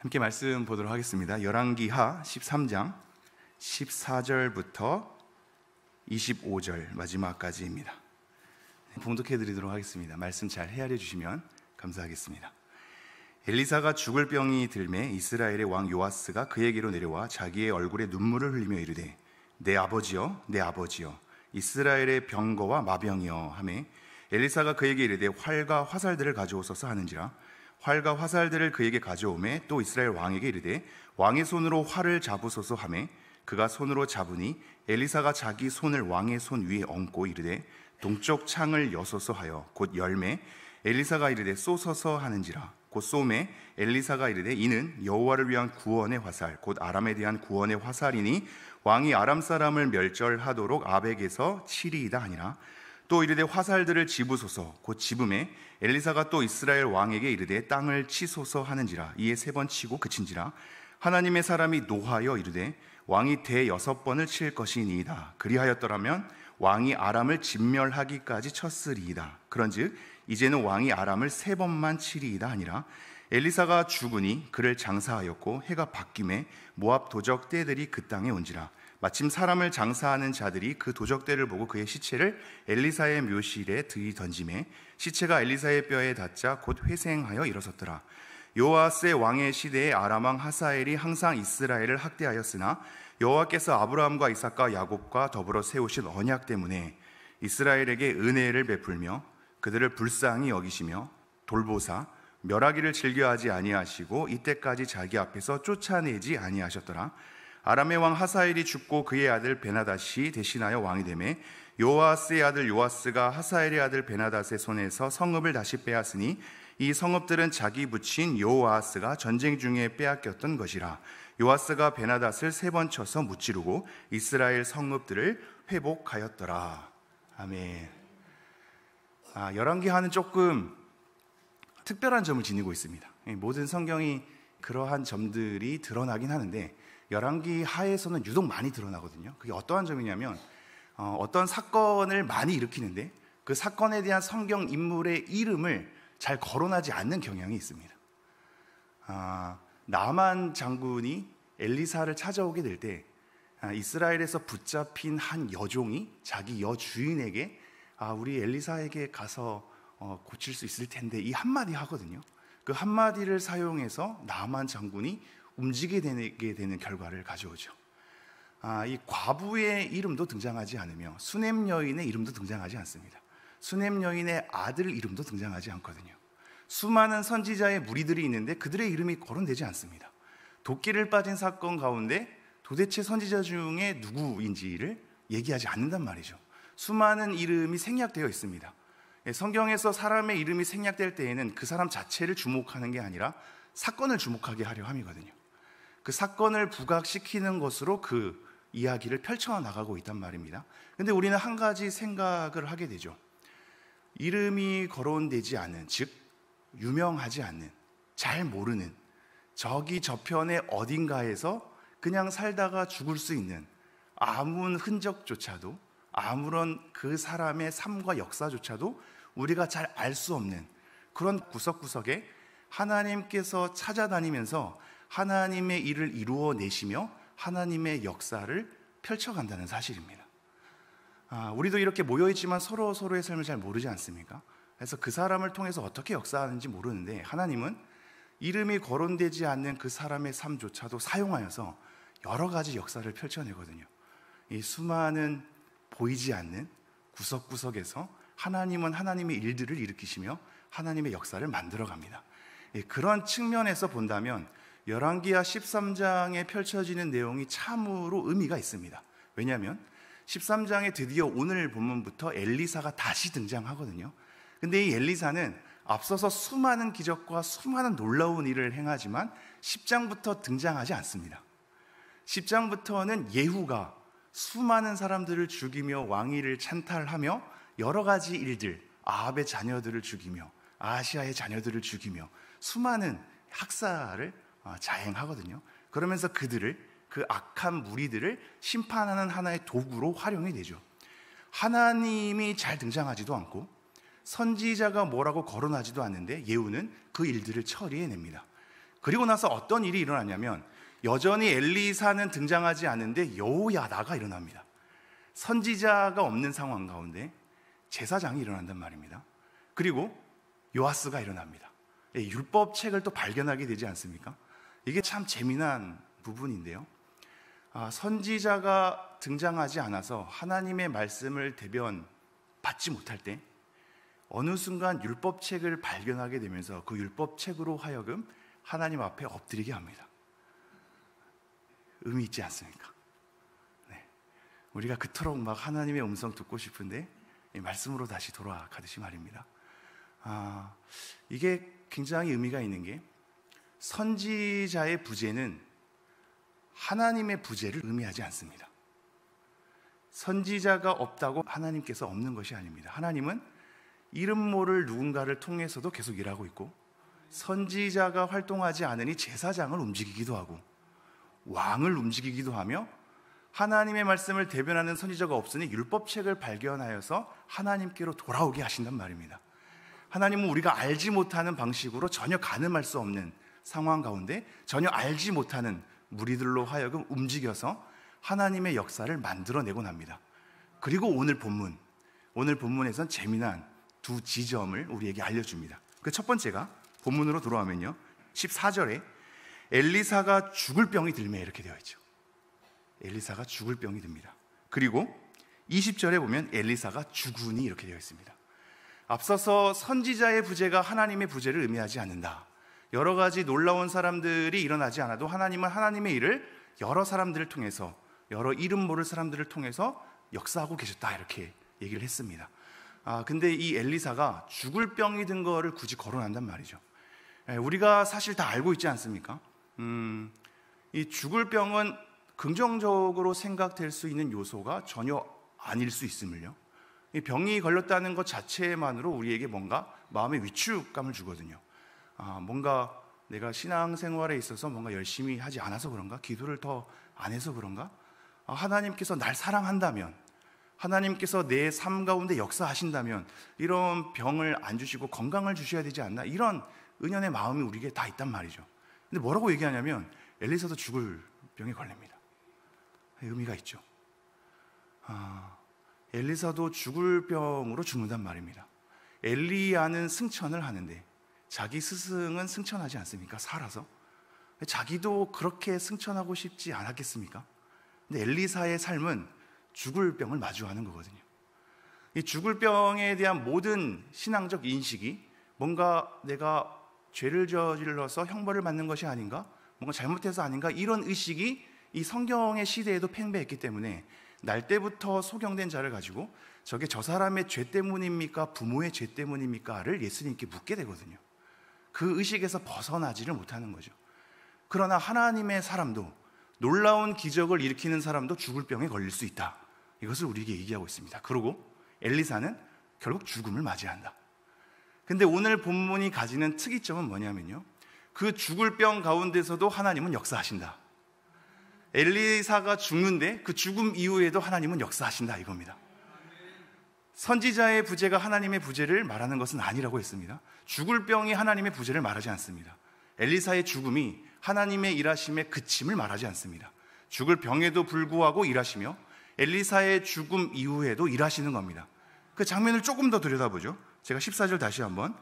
함께 말씀 보도록 하겠습니다. 열왕기하 13장 14절부터 25절 마지막까지입니다. 봉독해 드리도록 하겠습니다. 말씀 잘 헤아려 주시면 감사하겠습니다. 엘리사가 죽을 병이 들매 이스라엘의 왕 요아스가 그에게로 내려와 자기의 얼굴에 눈물을 흘리며 이르되 내 아버지여 내 아버지여 이스라엘의 병거와 마병이여 하매 엘리사가 그에게 이르되 활과 화살들을 가져오소서 하는지라 활과 화살들을 그에게 가져오매 또 이스라엘 왕에게 이르되 왕의 손으로 활을 잡으소서 하매 그가 손으로 잡으니 엘리사가 자기 손을 왕의 손 위에 얹고 이르되 동쪽 창을 여소서 하여 곧 열매 엘리사가 이르되 쏘소서 하는지라 곧 쏘매 엘리사가 이르되 이는 여호와를 위한 구원의 화살 곧 아람에 대한 구원의 화살이니 왕이 아람 사람을 멸절하도록 아벡에서 치리이다 하니라. 또 이르되 화살들을 집으소서 곧 집음에 엘리사가 또 이스라엘 왕에게 이르되 땅을 치소서 하는지라. 이에 3번 치고 그친지라. 하나님의 사람이 노하여 이르되 왕이 대6번을 칠 것이니이다. 그리하였더라면 왕이 아람을 진멸하기까지 쳤으리이다. 그런즉 이제는 왕이 아람을 3번만 치리이다 하니라. 엘리사가 죽으니 그를 장사하였고 해가 바뀜에 모압 도적 떼들이 그 땅에 온지라. 마침 사람을 장사하는 자들이 그 도적대를 보고 그의 시체를 엘리사의 묘실에 들이던지매 시체가 엘리사의 뼈에 닿자 곧 회생하여 일어섰더라. 요아스의 왕의 시대에 아람 왕 하사엘이 항상 이스라엘을 학대하였으나 여호와께서 아브라함과 이삭과 야곱과 더불어 세우신 언약 때문에 이스라엘에게 은혜를 베풀며 그들을 불쌍히 여기시며 돌보사 멸하기를 즐겨하지 아니하시고 이때까지 자기 앞에서 쫓아내지 아니하셨더라. 아람의 왕 하사엘이 죽고 그의 아들 베나닷이 대신하여 왕이 되매 요아스의 아들 요아스가 하사엘의 아들 베나닷의 손에서 성읍을 다시 빼앗으니 이 성읍들은 자기 부친 요아스가 전쟁 중에 빼앗겼던 것이라. 요아스가 베나닷을 3번 쳐서 무찌르고 이스라엘 성읍들을 회복하였더라. 아멘. 열왕기하는 조금 특별한 점을 지니고 있습니다. 모든 성경이 그러한 점들이 드러나긴 하는데 열왕기하에서는 유독 많이 드러나거든요. 그게 어떠한 점이냐면 어떤 사건을 많이 일으키는데 그 사건에 대한 성경 인물의 이름을 잘 거론하지 않는 경향이 있습니다. 나만 장군이 엘리사를 찾아오게 될 때 이스라엘에서 붙잡힌 한 여종이 자기 여주인에게 우리 엘리사에게 가서 고칠 수 있을 텐데 이 한마디 하거든요. 그 한마디를 사용해서 나만 장군이 움직이게 되는 결과를 가져오죠. 이 과부의 이름도 등장하지 않으며 수넴 여인의 이름도 등장하지 않습니다. 수넴 여인의 아들 이름도 등장하지 않거든요. 수많은 선지자의 무리들이 있는데 그들의 이름이 거론되지 않습니다. 도끼를 빠진 사건 가운데 도대체 선지자 중에 누구인지를 얘기하지 않는단 말이죠. 수많은 이름이 생략되어 있습니다. 성경에서 사람의 이름이 생략될 때에는 그 사람 자체를 주목하는 게 아니라 사건을 주목하게 하려 함이거든요. 그 사건을 부각시키는 것으로 그 이야기를 펼쳐나가고 있단 말입니다. 그런데 우리는 한 가지 생각을 하게 되죠. 이름이 거론되지 않은, 즉 유명하지 않는, 잘 모르는 저기 저편의 어딘가에서 그냥 살다가 죽을 수 있는 아무 흔적조차도, 아무런 그 사람의 삶과 역사조차도 우리가 잘 알 수 없는 그런 구석구석에 하나님께서 찾아다니면서 하나님의 일을 이루어내시며 하나님의 역사를 펼쳐간다는 사실입니다. 우리도 이렇게 모여있지만 서로의 삶을 잘 모르지 않습니까? 그래서 그 사람을 통해서 어떻게 역사하는지 모르는데 하나님은 이름이 거론되지 않는 그 사람의 삶조차도 사용하여서 여러 가지 역사를 펼쳐내거든요. 이 수많은 보이지 않는 구석구석에서 하나님은 하나님의 일들을 일으키시며 하나님의 역사를 만들어갑니다. 그런 측면에서 본다면 열왕기하 13장에 펼쳐지는 내용이 참으로 의미가 있습니다. 왜냐하면 13장에 드디어 오늘 본문부터 엘리사가 다시 등장하거든요. 근데 이 엘리사는 앞서서 수많은 기적과 수많은 놀라운 일을 행하지만 10장부터 등장하지 않습니다. 10장부터는 예후가 수많은 사람들을 죽이며 왕위를 찬탈하며 여러 가지 일들, 아합의 자녀들을 죽이며 아시아의 자녀들을 죽이며 수많은 학살을 자행하거든요. 그러면서 그들을, 그 악한 무리들을 심판하는 하나의 도구로 활용이 되죠. 하나님이 잘 등장하지도 않고 선지자가 뭐라고 거론하지도 않는데 예후는 그 일들을 처리해냅니다. 그리고 나서 어떤 일이 일어나냐면 여전히 엘리사는 등장하지 않는데 여호야다가 일어납니다. 선지자가 없는 상황 가운데 제사장이 일어난단 말입니다. 그리고 요아스가 일어납니다. 율법책을 또 발견하게 되지 않습니까? 이게 참 재미난 부분인데요. 선지자가 등장하지 않아서 하나님의 말씀을 대변받지 못할 때 어느 순간 율법책을 발견하게 되면서 그 율법책으로 하여금 하나님 앞에 엎드리게 합니다. 의미 있지 않습니까? 네. 우리가 그토록 막 하나님의 음성 듣고 싶은데 말씀으로 다시 돌아가듯이 말입니다. 이게 굉장히 의미가 있는 게 선지자의 부재는 하나님의 부재를 의미하지 않습니다. 선지자가 없다고 하나님께서 없는 것이 아닙니다. 하나님은 이름 모를 누군가를 통해서도 계속 일하고 있고 선지자가 활동하지 않으니 제사장을 움직이기도 하고 왕을 움직이기도 하며 하나님의 말씀을 대변하는 선지자가 없으니 율법책을 발견하여서 하나님께로 돌아오게 하신단 말입니다. 하나님은 우리가 알지 못하는 방식으로 전혀 가늠할 수 없는 상황 가운데 전혀 알지 못하는 무리들로 하여금 움직여서 하나님의 역사를 만들어내곤 합니다. 그리고 오늘 본문에선 재미난 두 지점을 우리에게 알려줍니다. 그 첫 번째가 본문으로 돌아오면요 14절에 엘리사가 죽을 병이 들매 이렇게 되어 있죠. 엘리사가 죽을 병이 듭니다. 그리고 20절에 보면 엘리사가 죽으니 이렇게 되어 있습니다. 앞서서 선지자의 부재가 하나님의 부재를 의미하지 않는다. 여러 가지 놀라운 사람들이 일어나지 않아도 하나님은 하나님의 일을 여러 사람들을 통해서 여러 이름 모를 사람들을 통해서 역사하고 계셨다 이렇게 얘기를 했습니다. 근데 이 엘리사가 죽을 병이 든 거를 굳이 거론한단 말이죠. 우리가 사실 다 알고 있지 않습니까? 이 죽을 병은 긍정적으로 생각될 수 있는 요소가 전혀 아닐 수 있음을요. 이 병이 걸렸다는 것 자체만으로 우리에게 뭔가 마음의 위축감을 주거든요. 뭔가 내가 신앙생활에 있어서 뭔가 열심히 하지 않아서 그런가? 기도를 더 안 해서 그런가? 하나님께서 날 사랑한다면, 하나님께서 내 삶 가운데 역사하신다면 이런 병을 안 주시고 건강을 주셔야 되지 않나? 이런 은연의 마음이 우리에게 다 있단 말이죠. 근데 뭐라고 얘기하냐면 엘리사도 죽을 병에 걸립니다. 의미가 있죠. 엘리사도 죽을 병으로 죽는단 말입니다. 엘리야는 승천을 하는데 자기 스승은 승천하지 않습니까? 살아서. 자기도 그렇게 승천하고 싶지 않았겠습니까? 근데 엘리사의 삶은 죽을 병을 마주하는 거거든요. 이 죽을 병에 대한 모든 신앙적 인식이 뭔가 내가 죄를 저질러서 형벌을 받는 것이 아닌가? 뭔가 잘못해서 아닌가? 이런 의식이 이 성경의 시대에도 팽배했기 때문에 날 때부터 소경된 자를 가지고 저게 저 사람의 죄 때문입니까? 부모의 죄 때문입니까?를 예수님께 묻게 되거든요. 그 의식에서 벗어나지를 못하는 거죠. 그러나 하나님의 사람도, 놀라운 기적을 일으키는 사람도 죽을 병에 걸릴 수 있다. 이것을 우리에게 얘기하고 있습니다. 그리고 엘리사는 결국 죽음을 맞이한다. 근데 오늘 본문이 가지는 특이점은 뭐냐면요, 그 죽을 병 가운데서도 하나님은 역사하신다. 엘리사가 죽는데 그 죽음 이후에도 하나님은 역사하신다 이겁니다. 선지자의 부재가 하나님의 부재를 말하는 것은 아니라고 했습니다. 죽을 병이 하나님의 부재를 말하지 않습니다. 엘리사의 죽음이 하나님의 일하심의 그침을 말하지 않습니다. 죽을 병에도 불구하고 일하시며 엘리사의 죽음 이후에도 일하시는 겁니다. 그 장면을 조금 더 들여다보죠. 제가 14절 다시 한번.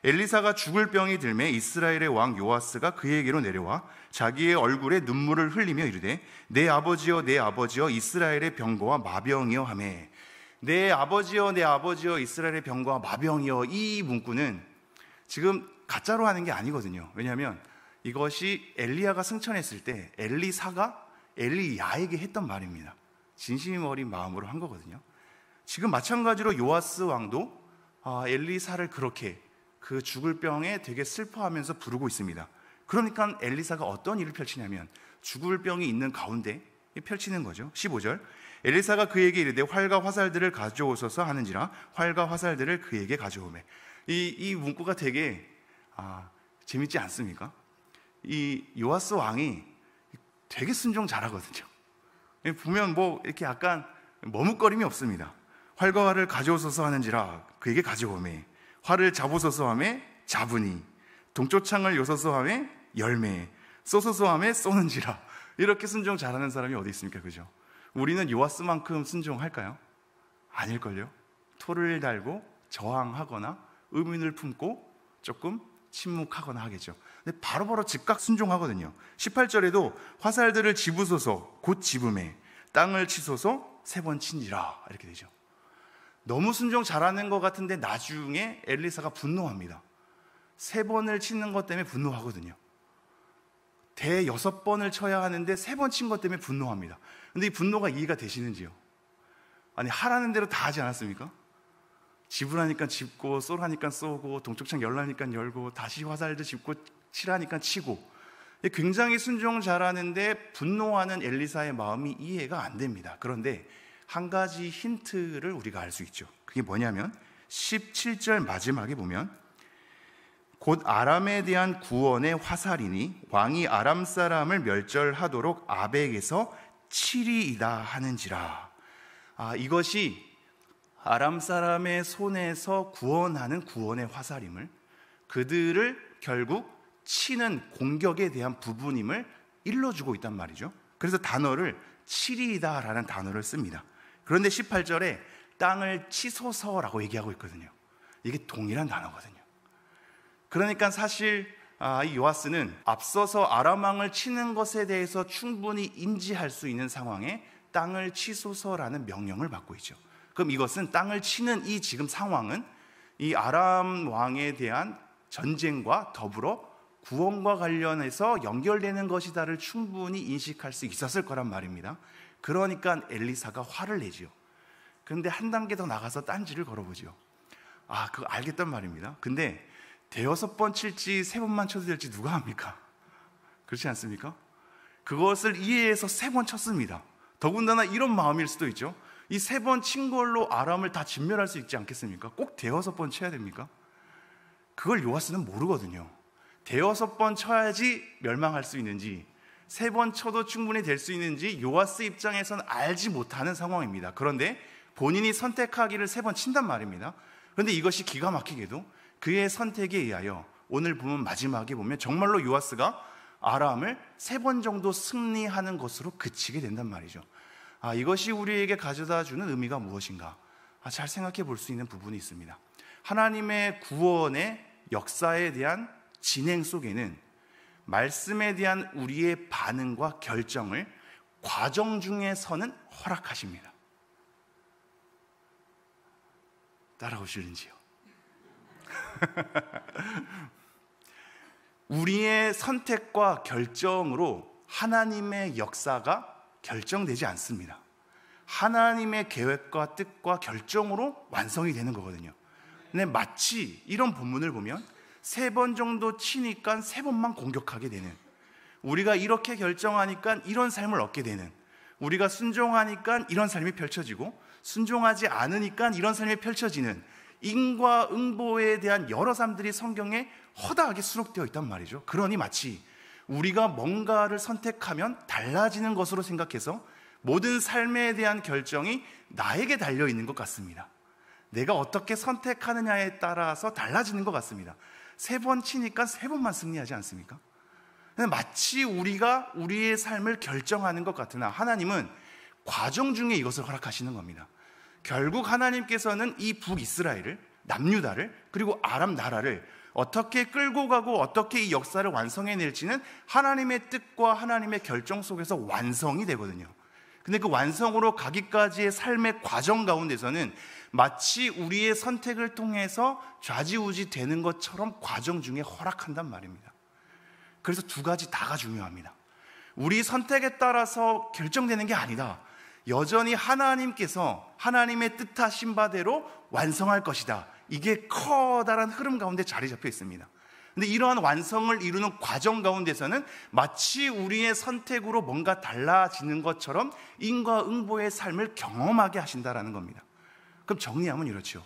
엘리사가 죽을 병이 들매 이스라엘의 왕 요아스가 그에게로 내려와 자기의 얼굴에 눈물을 흘리며 이르되 내 아버지여 내 아버지여 이스라엘의 병거와 마병이여 하매. 내 아버지여 내 아버지여 이스라엘의 병거와 마병이여, 이 문구는 지금 가짜로 하는 게 아니거든요. 왜냐하면 이것이 엘리야가 승천했을 때 엘리사가 엘리야에게 했던 말입니다. 진심 어린 마음으로 한 거거든요. 지금 마찬가지로 요아스 왕도 엘리사를 그렇게 그 죽을 병에 되게 슬퍼하면서 부르고 있습니다. 그러니까 엘리사가 어떤 일을 펼치냐면 죽을 병이 있는 가운데 펼치는 거죠. 15절. 엘리사가 그에게 이르되 활과 화살들을 가져오소서 하는지라 활과 화살들을 그에게 가져오매. 이 문구가 되게 재밌지 않습니까? 이 요아스 왕이 되게 순종 잘하거든요. 보면 뭐 이렇게 약간 머뭇거림이 없습니다. 활과 활을 가져오소서 하는지라 그에게 가져오매. 활을 잡으소서 하매 잡으니. 동쪽 창을 요소서 하매 열매에 쏘소서함에 쏘는지라. 이렇게 순종 잘하는 사람이 어디 있습니까? 그죠? 우리는 요아스만큼 순종할까요? 아닐걸요? 토를 달고 저항하거나 의문을 품고 조금 침묵하거나 하겠죠. 근데 바로바로 즉각 순종하거든요. 18절에도 화살들을 집으소서 곧 집음에 땅을 치소서 3번 친지라 이렇게 되죠. 너무 순종 잘하는 것 같은데 나중에 엘리사가 분노합니다. 3번을 치는 것 때문에 분노하거든요. 6번을 쳐야 하는데 3번 친 것 때문에 분노합니다. 근데 이 분노가 이해가 되시는지요? 아니, 하라는 대로 다 하지 않았습니까? 집으라니까 집고, 쏘라니까 쏘고, 동쪽창 열라니까 열고, 다시 화살도 집고, 치라니까 치고. 굉장히 순종 잘하는데 분노하는 엘리사의 마음이 이해가 안 됩니다. 그런데 한 가지 힌트를 우리가 알 수 있죠. 그게 뭐냐면 17절 마지막에 보면 곧 아람에 대한 구원의 화살이니 왕이 아람 사람을 멸절하도록 아벡에서 치리이다 하는지라. 이것이 아람 사람의 손에서 구원하는 구원의 화살임을, 그들을 결국 치는 공격에 대한 부분임을 일러주고 있단 말이죠. 그래서 단어를 치리이다 라는 단어를 씁니다. 그런데 18절에 땅을 치소서라고 얘기하고 있거든요. 이게 동일한 단어거든요. 그러니까 사실 이 요아스는 앞서서 아람 왕을 치는 것에 대해서 충분히 인지할 수 있는 상황에 땅을 치소서라는 명령을 받고 있죠. 그럼 이것은 땅을 치는 이 지금 상황은 이 아람 왕에 대한 전쟁과 더불어 구원과 관련해서 연결되는 것이다를 충분히 인식할 수 있었을 거란 말입니다. 그러니까 엘리사가 화를 내지요. 그런데 한 단계 더 나가서 딴지를 걸어보지요. 그거 알겠단 말입니다. 근데 6번 칠지 3번만 쳐도 될지 누가 합니까? 그렇지 않습니까? 그것을 이해해서 3번 쳤습니다. 더군다나 이런 마음일 수도 있죠. 이 3번 친 걸로 아람을 다 진멸할 수 있지 않겠습니까? 꼭 6번 쳐야 됩니까? 그걸 요아스는 모르거든요. 6번 쳐야지 멸망할 수 있는지, 3번 쳐도 충분히 될 수 있는지 요아스 입장에서는 알지 못하는 상황입니다. 그런데 본인이 선택하기를 3번 친단 말입니다. 그런데 이것이 기가 막히게도 그의 선택에 의하여 오늘 보면 마지막에 보면 정말로 요아스가 아람을 3번 정도 승리하는 것으로 그치게 된단 말이죠. 이것이 우리에게 가져다 주는 의미가 무엇인가? 잘 생각해 볼 수 있는 부분이 있습니다. 하나님의 구원의 역사에 대한 진행 속에는 말씀에 대한 우리의 반응과 결정을 과정 중에서는 허락하십니다. 따라오시는지요? 우리의 선택과 결정으로 하나님의 역사가 결정되지 않습니다. 하나님의 계획과 뜻과 결정으로 완성이 되는 거거든요. 근데 마치 이런 본문을 보면 3번 정도 치니까 3번만 공격하게 되는, 우리가 이렇게 결정하니까 이런 삶을 얻게 되는, 우리가 순종하니까 이런 삶이 펼쳐지고 순종하지 않으니까 이런 삶이 펼쳐지는 인과응보에 대한 여러 삶들이 성경에 허다하게 수록되어 있단 말이죠. 그러니 마치 우리가 뭔가를 선택하면 달라지는 것으로 생각해서 모든 삶에 대한 결정이 나에게 달려있는 것 같습니다. 내가 어떻게 선택하느냐에 따라서 달라지는 것 같습니다. 3번 치니까 3번만 승리하지 않습니까? 마치 우리가 우리의 삶을 결정하는 것 같으나 하나님은 과정 중에 이것을 허락하시는 겁니다. 결국 하나님께서는 이 북이스라엘을, 남유다를, 그리고 아람 나라를 어떻게 끌고 가고 어떻게 이 역사를 완성해낼지는 하나님의 뜻과 하나님의 결정 속에서 완성이 되거든요. 근데 그 완성으로 가기까지의 삶의 과정 가운데서는 마치 우리의 선택을 통해서 좌지우지 되는 것처럼 과정 중에 허락한단 말입니다. 그래서 2가지 다가 중요합니다. 우리 선택에 따라서 결정되는 게 아니다. 여전히 하나님께서 하나님의 뜻하신 바대로 완성할 것이다. 이게 커다란 흐름 가운데 자리 잡혀 있습니다. 근데 이러한 완성을 이루는 과정 가운데서는 마치 우리의 선택으로 뭔가 달라지는 것처럼 인과응보의 삶을 경험하게 하신다라는 겁니다. 그럼 정리하면 이렇죠.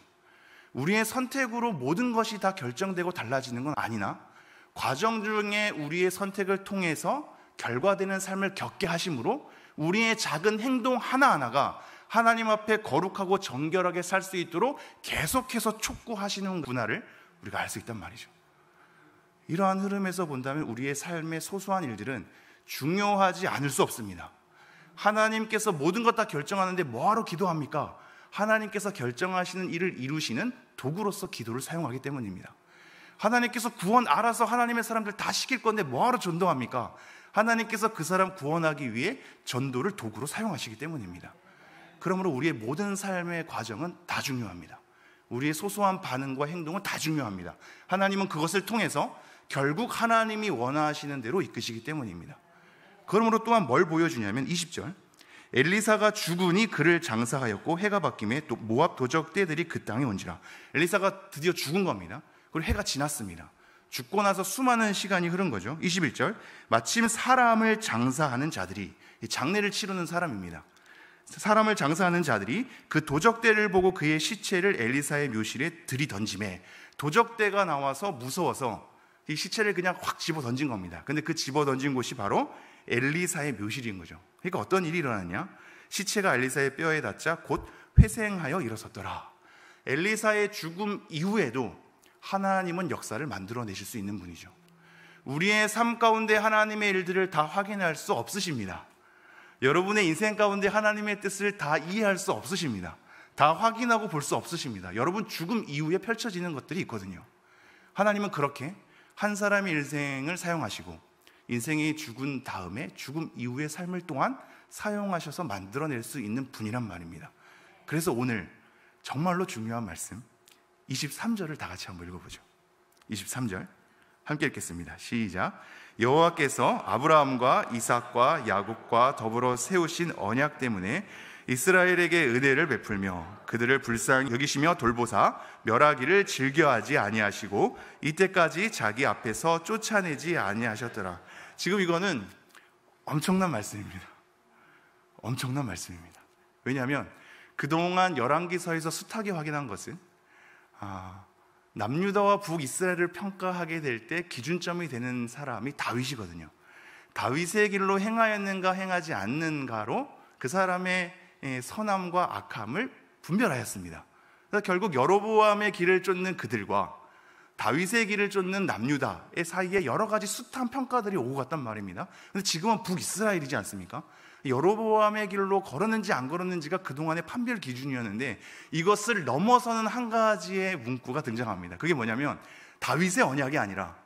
우리의 선택으로 모든 것이 다 결정되고 달라지는 건 아니나 과정 중에 우리의 선택을 통해서 결과되는 삶을 겪게 하심으로 우리의 작은 행동 하나하나가 하나님 앞에 거룩하고 정결하게 살 수 있도록 계속해서 촉구하시는 문화를 우리가 알 수 있단 말이죠. 이러한 흐름에서 본다면 우리의 삶의 소소한 일들은 중요하지 않을 수 없습니다. 하나님께서 모든 것 다 결정하는데 뭐하러 기도합니까? 하나님께서 결정하시는 일을 이루시는 도구로서 기도를 사용하기 때문입니다. 하나님께서 구원 알아서 하나님의 사람들 다 시킬 건데 뭐하러 전도합니까? 하나님께서 그 사람 구원하기 위해 전도를 도구로 사용하시기 때문입니다. 그러므로 우리의 모든 삶의 과정은 다 중요합니다. 우리의 소소한 반응과 행동은 다 중요합니다. 하나님은 그것을 통해서 결국 하나님이 원하시는 대로 이끄시기 때문입니다. 그러므로 또한 뭘 보여주냐면 20절, 엘리사가 죽으니 그를 장사하였고 해가 바뀜에 또 모압 도적 떼들이 그 땅에 온지라. 엘리사가 드디어 죽은 겁니다. 그리고 해가 지났습니다. 죽고 나서 수많은 시간이 흐른 거죠. 21절, 마침 사람을 장사하는 자들이, 장례를 치르는 사람입니다. 사람을 장사하는 자들이 그 도적대를 보고 그의 시체를 엘리사의 묘실에 들이던지매, 도적대가 나와서 무서워서 이 시체를 그냥 확 집어 던진 겁니다. 근데 그 집어 던진 곳이 바로 엘리사의 묘실인 거죠. 그러니까 어떤 일이 일어났냐? 시체가 엘리사의 뼈에 닿자 곧 회생하여 일어섰더라. 엘리사의 죽음 이후에도 하나님은 역사를 만들어내실 수 있는 분이죠. 우리의 삶 가운데 하나님의 일들을 다 확인할 수 없으십니다. 여러분의 인생 가운데 하나님의 뜻을 다 이해할 수 없으십니다. 다 확인하고 볼 수 없으십니다. 여러분 죽음 이후에 펼쳐지는 것들이 있거든요. 하나님은 그렇게 한 사람의 인생을 사용하시고 인생이 죽은 다음에 죽음 이후의 삶을 또한 사용하셔서 만들어낼 수 있는 분이란 말입니다. 그래서 오늘 정말로 중요한 말씀 23절을 다 같이 한번 읽어보죠. 23절 함께 읽겠습니다. 시작. 여호와께서 아브라함과 이삭과 야곱과 더불어 세우신 언약 때문에 이스라엘에게 은혜를 베풀며 그들을 불쌍히 여기시며 돌보사 멸하기를 즐겨하지 아니하시고 이때까지 자기 앞에서 쫓아내지 아니하셨더라. 지금 이거는 엄청난 말씀입니다. 엄청난 말씀입니다. 왜냐하면 그동안 열왕기서에서 숱하게 확인한 것은 남유다와 북이스라엘을 평가하게 될 때 기준점이 되는 사람이 다윗이거든요. 다윗의 길로 행하였는가 행하지 않는가로 그 사람의 선함과 악함을 분별하였습니다. 그래서 결국 여로보암의 길을 쫓는 그들과 다윗의 길을 쫓는 남유다의 사이에 여러 가지 숱한 평가들이 오고 갔단 말입니다. 근데 지금은 북이스라엘이지 않습니까? 여로보암의 길로 걸었는지 안 걸었는지가 그동안의 판별 기준이었는데 이것을 넘어서는 한 가지의 문구가 등장합니다. 그게 뭐냐면 다윗의 언약이 아니라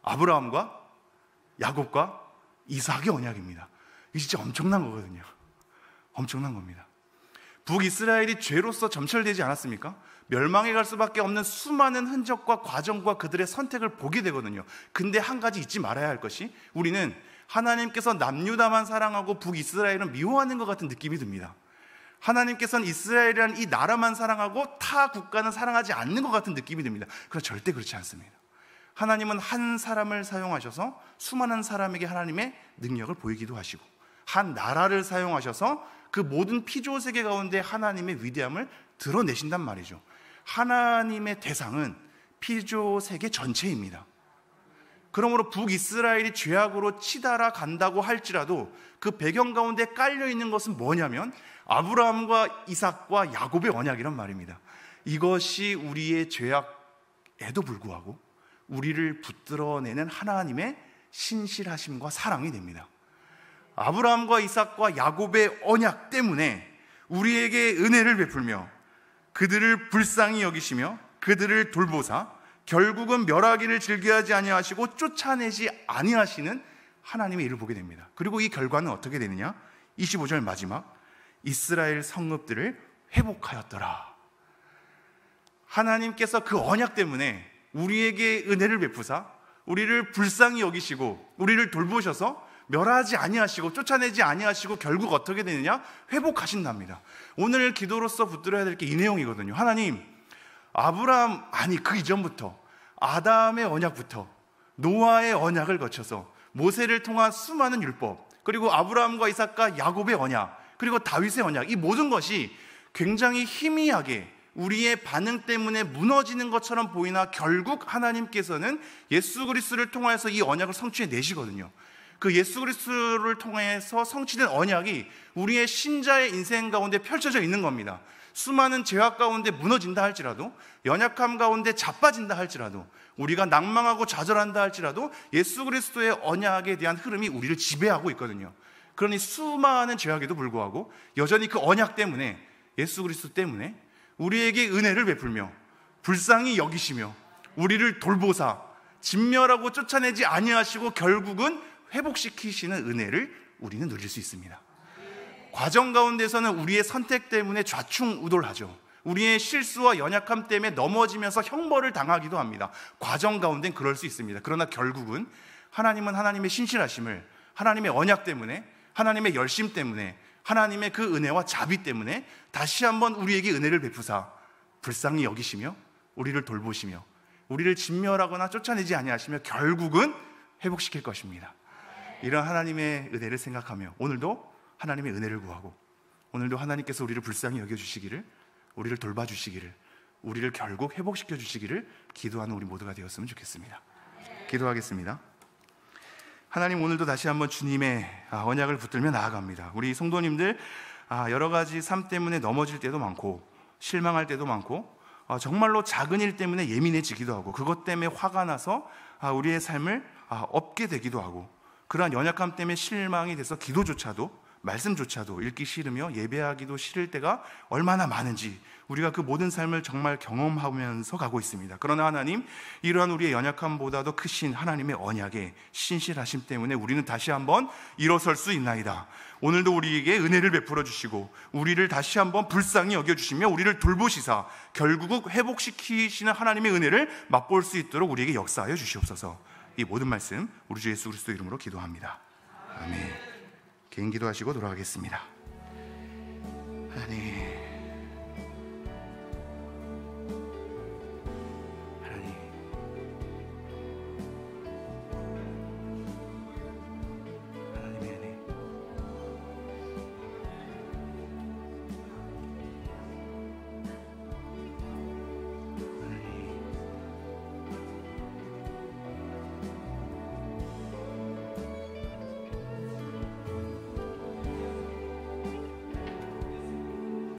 아브라함과 야곱과 이삭의 언약입니다. 이게 진짜 엄청난 거거든요. 엄청난 겁니다. 북이스라엘이 죄로서 점철되지 않았습니까? 멸망에 갈 수밖에 없는 수많은 흔적과 과정과 그들의 선택을 보게 되거든요. 근데 한 가지 잊지 말아야 할 것이 우리는 하나님께서 남유다만 사랑하고 북이스라엘은 미워하는 것 같은 느낌이 듭니다. 하나님께서는 이스라엘이라는 이 나라만 사랑하고 타 국가는 사랑하지 않는 것 같은 느낌이 듭니다. 그러나 절대 그렇지 않습니다. 하나님은 한 사람을 사용하셔서 수많은 사람에게 하나님의 능력을 보이기도 하시고 한 나라를 사용하셔서 그 모든 피조 세계 가운데 하나님의 위대함을 드러내신단 말이죠. 하나님의 대상은 피조 세계 전체입니다. 그러므로 북이스라엘이 죄악으로 치달아 간다고 할지라도 그 배경 가운데 깔려있는 것은 뭐냐면 아브라함과 이삭과 야곱의 언약이란 말입니다. 이것이 우리의 죄악에도 불구하고 우리를 붙들어내는 하나님의 신실하심과 사랑이 됩니다. 아브라함과 이삭과 야곱의 언약 때문에 우리에게 은혜를 베풀며 그들을 불쌍히 여기시며 그들을 돌보사 결국은 멸하기를 즐겨하지 아니하시고 쫓아내지 아니하시는 하나님의 일을 보게 됩니다. 그리고 이 결과는 어떻게 되느냐? 25절 마지막 이스라엘 성읍들을 회복하였더라. 하나님께서 그 언약 때문에 우리에게 은혜를 베푸사 우리를 불쌍히 여기시고 우리를 돌보셔서 멸하지 아니하시고 쫓아내지 아니하시고 결국 어떻게 되느냐? 회복하신답니다. 오늘 기도로서 붙들어야 될 게 이 내용이거든요. 하나님, 아브라함 아니 그 이전부터 아담의 언약부터 노아의 언약을 거쳐서 모세를 통한 수많은 율법 그리고 아브라함과 이삭과 야곱의 언약 그리고 다윗의 언약 이 모든 것이 굉장히 희미하게 우리의 반응 때문에 무너지는 것처럼 보이나 결국 하나님께서는 예수 그리스도를 통해서 이 언약을 성취해 내시거든요. 그 예수 그리스도를 통해서 성취된 언약이 우리의 신자의 인생 가운데 펼쳐져 있는 겁니다. 수많은 죄악 가운데 무너진다 할지라도, 연약함 가운데 자빠진다 할지라도, 우리가 낭망하고 좌절한다 할지라도 예수 그리스도의 언약에 대한 흐름이 우리를 지배하고 있거든요. 그러니 수많은 죄악에도 불구하고 여전히 그 언약 때문에, 예수 그리스도 때문에 우리에게 은혜를 베풀며 불쌍히 여기시며 우리를 돌보사 진멸하고 쫓아내지 아니하시고 결국은 회복시키시는 은혜를 우리는 누릴 수 있습니다. 과정 가운데서는 우리의 선택 때문에 좌충우돌하죠. 우리의 실수와 연약함 때문에 넘어지면서 형벌을 당하기도 합니다. 과정 가운데는 그럴 수 있습니다. 그러나 결국은 하나님은 하나님의 신실하심을, 하나님의 언약 때문에, 하나님의 열심 때문에, 하나님의 그 은혜와 자비 때문에 다시 한번 우리에게 은혜를 베푸사 불쌍히 여기시며 우리를 돌보시며 우리를 진멸하거나 쫓아내지 아니하시며 결국은 회복시킬 것입니다. 이런 하나님의 은혜를 생각하며 오늘도 하나님의 은혜를 구하고, 오늘도 하나님께서 우리를 불쌍히 여겨주시기를, 우리를 돌봐주시기를, 우리를 결국 회복시켜 주시기를 기도하는 우리 모두가 되었으면 좋겠습니다. 기도하겠습니다. 하나님, 오늘도 다시 한번 주님의 언약을 붙들며 나아갑니다. 우리 성도님들 여러 가지 삶 때문에 넘어질 때도 많고 실망할 때도 많고 정말로 작은 일 때문에 예민해지기도 하고 그것 때문에 화가 나서 우리의 삶을 업게 되기도 하고, 그러한 연약함 때문에 실망이 돼서 기도조차도, 말씀조차도 읽기 싫으며 예배하기도 싫을 때가 얼마나 많은지 우리가 그 모든 삶을 정말 경험하면서 가고 있습니다. 그러나 하나님, 이러한 우리의 연약함보다도 크신 하나님의 언약의 신실하심 때문에 우리는 다시 한번 일어설 수 있나이다. 오늘도 우리에게 은혜를 베풀어 주시고 우리를 다시 한번 불쌍히 여겨주시며 우리를 돌보시사 결국 회복시키시는 하나님의 은혜를 맛볼 수 있도록 우리에게 역사하여 주시옵소서. 이 모든 말씀 우리 주 예수 그리스도 이름으로 기도합니다. 아멘. 개인 기도하시고 돌아가겠습니다. 하나님,